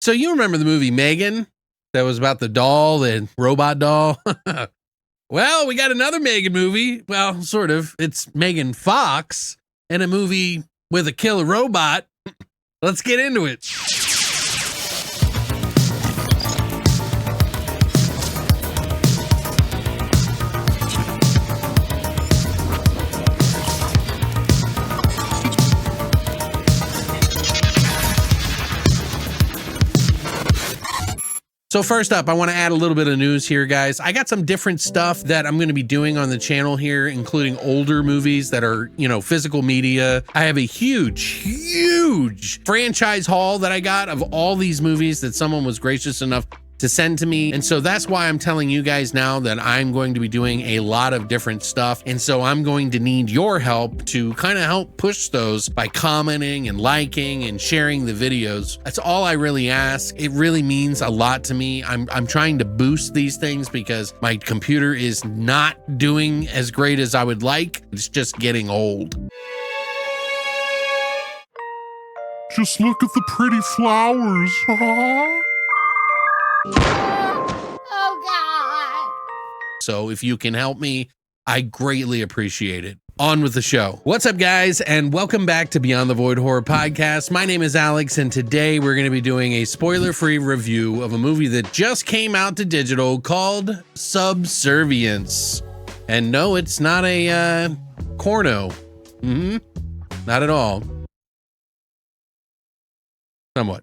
So you remember the movie Megan that was about the doll, the robot doll? Well, we got another Megan movie. Well, sort of. It's Megan Fox and a movie with a killer robot. Let's get into it. So first up, I want to add a little bit of news here, guys. I got some different stuff that I'm going to be doing on the channel here, including older movies that are, physical media. I have a huge franchise haul that I got of all these movies that someone was gracious enough to send to me. And so that's why I'm telling you guys now that I'm going to be doing a lot of different stuff. And so I'm going to need your help to kind of help push those by commenting and liking and sharing the videos. That's all I really ask. It really means a lot to me. I'm trying to boost these things because my computer is not doing as great as I would like. It's just getting old. Just look at the pretty flowers. Oh, God. So if you can help me, I greatly appreciate it. On with the show. What's up, guys, and welcome back to Beyond the Void Horror Podcast. My name is Alex, and today we're going to be doing a spoiler-free review of a movie that just came out to digital called Subservience. And no, it's not a corno. Not at all. Somewhat.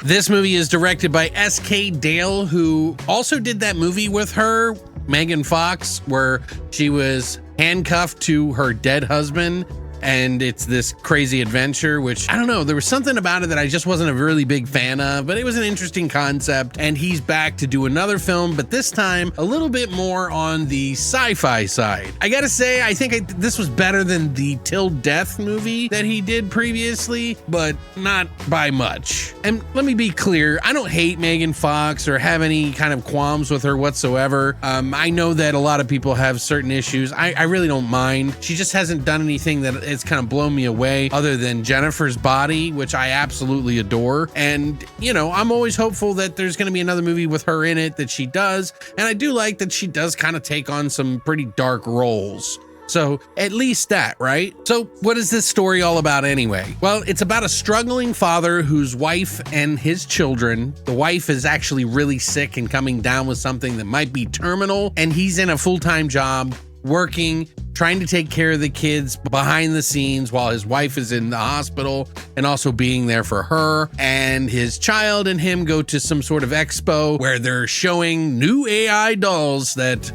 This movie is directed by S.K. Dale, who also did that movie with her, Megan Fox, where she was handcuffed to her dead husband. And it's this crazy adventure, which I don't know, there was something about it that I just wasn't a really big fan of, but it was an interesting concept. And he's back to do another film, but this time a little bit more on the sci-fi side. I gotta say, I think this was better than the Till Death movie that he did previously, but not by much. And let me be clear, I don't hate Megan Fox or have any kind of qualms with her whatsoever. I know that a lot of people have certain issues. I really don't mind. She just hasn't done anything that it's kind of blown me away other than Jennifer's Body, which I absolutely adore. And, I'm always hopeful that there's going to be another movie with her in it that she does. And I do like that she does kind of take on some pretty dark roles. So at least that, right? So what is this story all about anyway? Well, it's about a struggling father whose wife and his children, the wife is actually really sick and coming down with something that might be terminal. And he's in a full-time job working, trying to take care of the kids behind the scenes while his wife is in the hospital and also being there for her. And his child and him go to some sort of expo where they're showing new AI dolls that,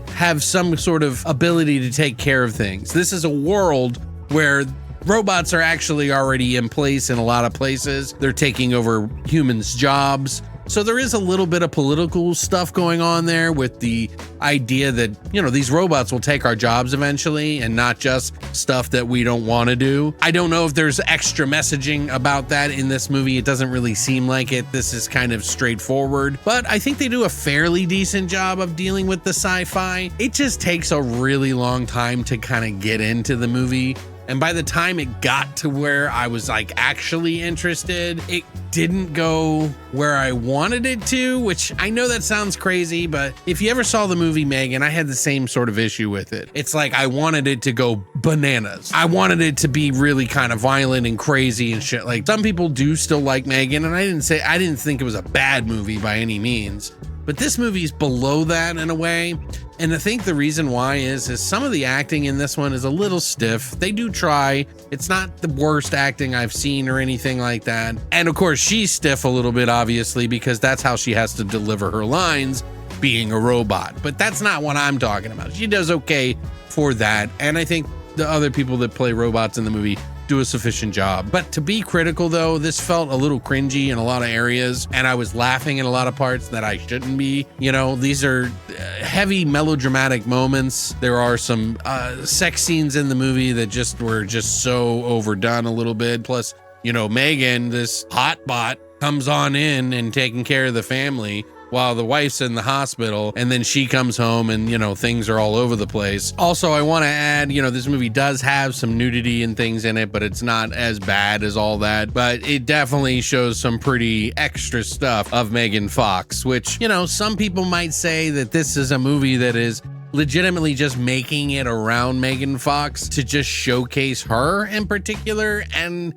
have some sort of ability to take care of things. This is a world where robots are actually already in place in a lot of places. They're taking over humans' jobs. So there is a little bit of political stuff going on there with the idea that, these robots will take our jobs eventually and not just stuff that we don't want to do. I don't know if there's extra messaging about that in this movie. It doesn't really seem like it. This is kind of straightforward, but I think they do a fairly decent job of dealing with the sci-fi. It just takes a really long time to kind of get into the movie. And by the time it got to where I was actually interested, it didn't go where I wanted it to, which I know that sounds crazy, but if you ever saw the movie Megan, I had the same sort of issue with it. It's like I wanted it to go bananas. I wanted it to be really kind of violent and crazy and shit. Like, some people do still like Megan, and I didn't think it was a bad movie by any means. But this movie's below that in a way. And I think the reason why is some of the acting in this one is a little stiff. They do try. It's not the worst acting I've seen or anything like that. And of course, she's stiff a little bit, obviously, because that's how she has to deliver her lines, being a robot. But that's not what I'm talking about. She does okay for that. And I think the other people that play robots in the movie do a sufficient job. But to be critical, though, this felt a little cringy in a lot of areas, and I was laughing in a lot of parts that I shouldn't be. These are heavy melodramatic moments. There are some sex scenes in the movie that were just so overdone a little bit. Plus, Megan, this hot bot, comes on in and taking care of the family. while the wife's in the hospital, and then she comes home and, things are all over the place. Also, I want to add, this movie does have some nudity and things in it, but it's not as bad as all that. But it definitely shows some pretty extra stuff of Megan Fox, which, some people might say that this is a movie that is legitimately just making it around Megan Fox to just showcase her in particular. And,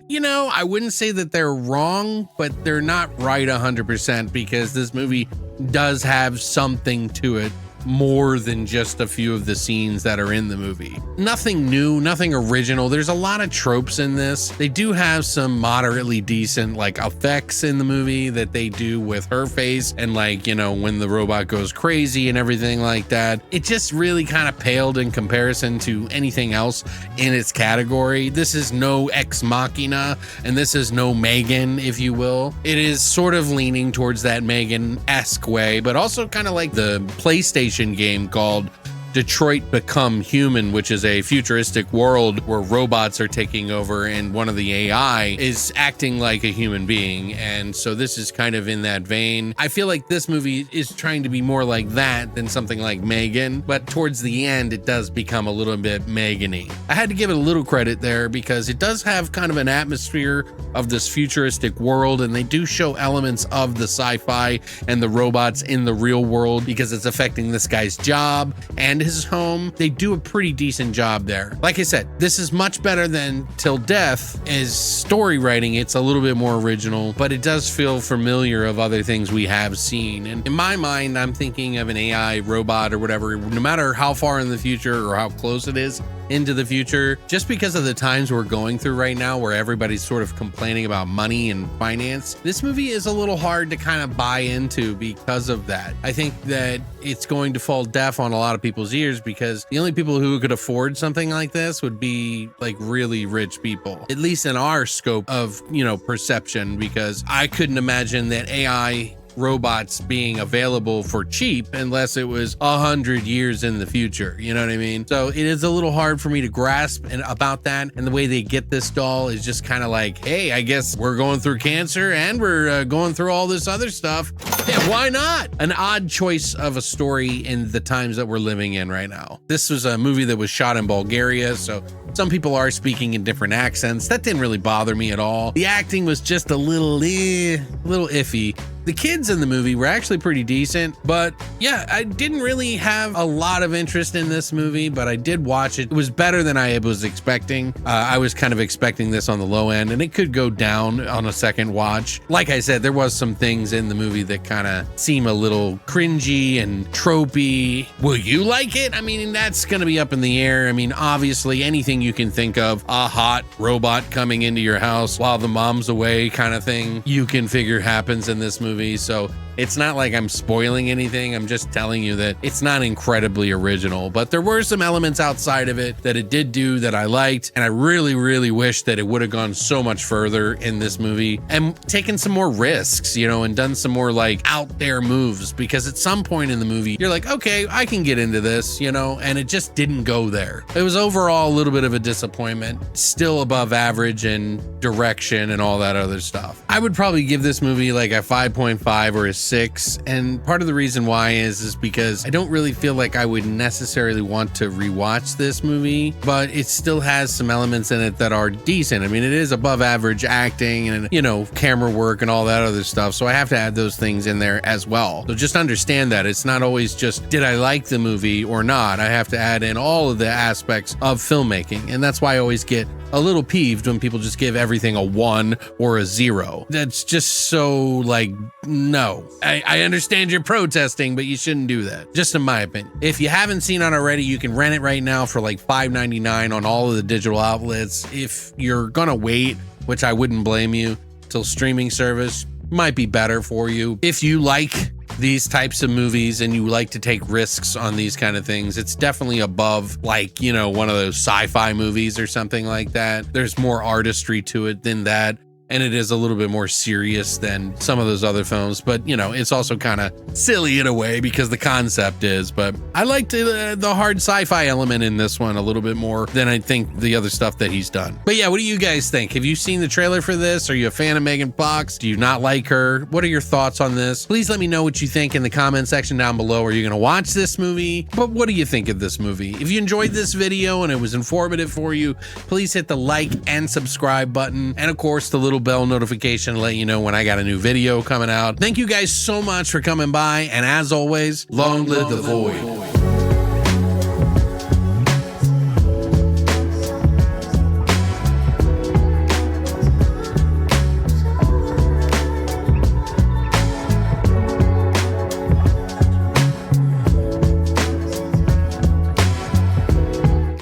I wouldn't say that they're wrong, but they're not right 100% because this movie does have something to it more than just a few of the scenes that are in the movie. Nothing new, nothing original. There's a lot of tropes in this. They do have some moderately decent effects in the movie that they do with her face and when the robot goes crazy and everything like that. It just really kind of paled in comparison to anything else in its category. This is no Ex Machina and this is no Megan, if you will. It is sort of leaning towards that Megan-esque way, but also kind of like the PlayStation game called Detroit Become Human, which is a futuristic world where robots are taking over and one of the AI is acting like a human being. And so this is kind of in that vein. I feel like this movie is trying to be more like that than something like Megan, but towards the end, it does become a little bit Megan-y. I had to give it a little credit there because it does have kind of an atmosphere of this futuristic world, and they do show elements of the sci-fi and the robots in the real world because it's affecting this guy's job and his home. They do a pretty decent job there. Like I said, this is much better than Till Death. As story writing, it's a little bit more original, but it does feel familiar of other things we have seen. And in my mind, I'm thinking of an AI robot or whatever, no matter how far in the future or how close it is into the future, just because of the times we're going through right now where everybody's sort of complaining about money and finance. This movie is a little hard to kind of buy into because of that. I think that it's going to fall deaf on a lot of people's ears because the only people who could afford something like this would be really rich people, at least in our scope of, perception, because I couldn't imagine that AI robots being available for cheap unless it was 100 years in the future. You know what I mean? So it is a little hard for me to grasp about that. And the way they get this doll is just kind of like, hey, I guess we're going through cancer and we're going through all this other stuff. Yeah, why not? An odd choice of a story in the times that we're living in right now. This was a movie that was shot in Bulgaria, so some people are speaking in different accents. That didn't really bother me at all. The acting was just a little iffy. The kids in the movie were actually pretty decent, but yeah, I didn't really have a lot of interest in this movie, but I did watch it. It was better than I was expecting. I was kind of expecting this on the low end, and it could go down on a second watch. Like I said, there was some things in the movie that kind of seem a little cringy and tropey. Will you like it? I mean, that's going to be up in the air. I mean, obviously, anything you can think of, a hot robot coming into your house while the mom's away kind of thing, you can figure happens in this movie. So it's not like I'm spoiling anything. I'm just telling you that it's not incredibly original, but there were some elements outside of it that it did do that I liked. And I really, really wish that it would have gone so much further in this movie and taken some more risks, and done some more out there moves, because at some point in the movie, you're like, okay, I can get into this, and it just didn't go there. It was overall a little bit of a disappointment, still above average in direction and all that other stuff. I would probably give this movie a 5.5 or a 6, and part of the reason why is because I don't really feel like I would necessarily want to rewatch this movie, but it still has some elements in it that are decent. I mean, it is above average acting and camera work and all that other stuff, so I have to add those things in there as well. So just understand that it's not always just did I like the movie or not. I have to add in all of the aspects of filmmaking, and that's why I always get a little peeved when people just give everything a 1 or a 0. That's just so no. I understand you're protesting, but you shouldn't do that, just in my opinion. If you haven't seen it already, you can rent it right now for $5.99 on all of the digital outlets. If you're gonna wait, which I wouldn't blame you, till streaming service might be better for you. If you like these types of movies and you like to take risks on these kind of things, it's definitely above one of those sci-fi movies or something like that. There's more artistry to it than that. and it is a little bit more serious than some of those other films, but you know, it's also kind of silly in a way because the concept is. But I liked the hard sci-fi element in this one a little bit more than I think the other stuff that he's done. But yeah, what do you guys think? Have you seen the trailer for this? Are you a fan of Megan Fox? Do you not like her? What are your thoughts on this? Please let me know what you think in the comment section down below. Are you going to watch this movie? But what do you think of this movie? If you enjoyed this video and it was informative for you, please hit the like and subscribe button, and of course the little bell notification to let you know when I got a new video coming out. Thank you guys so much for coming by, and as always, long live the void.